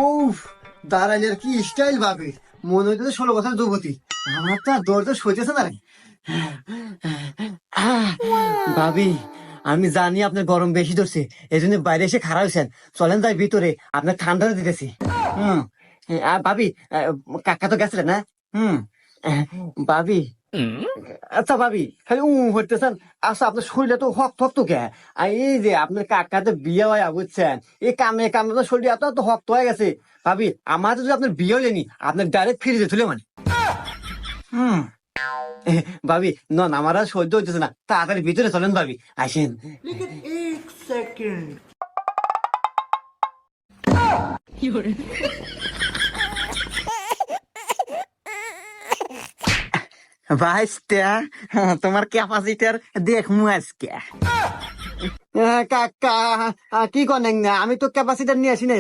উফ, দাঁড়াইলে কি স্টাইল ভাবে, মনে হইতেছে 16 বছর যুবতী। আমার তো আর দৌড় সইতেছে না রে। ভাবি, আমি জানি আপনার গরম বেশি ধরছে, এই জন্য বাইরে এসে খাড়া হয়েছেন। চলেন যাই ভিতরে, আপনার ঠান্ডা দিতেছি। হুম। ভাবি, কাকা তো গেছিলেন না? হুম। ভাবি, আচ্ছা ভাবি, খালি হইতেছেন। আচ্ছা, আপনার শরীরে তো হক তো কে? আর এই যে আপনার কাকাতে বিয়ে হয় বুঝছেন, এই কামে কামে তো শরীর এত তো হক হয়ে গেছে। ভাবি, আমার যদি আপনার বিয়ে হলেনি, আপনার ডাইরেক্ট ফিরে যেতে মানে। হুম। ভাবি, নন আমার আর সহ্য হইতেছে না, তাড়াতাড়ি ভিতরে চলেন ভাবি, আসেন। लेकिन एक सेकंड। ভাইস্তা, তোমার ক্যাপাসিটার দেখমু আজকে। কাকা, কি করেন না? আমি তো ক্যাপাসিটার নিয়ে আসি না।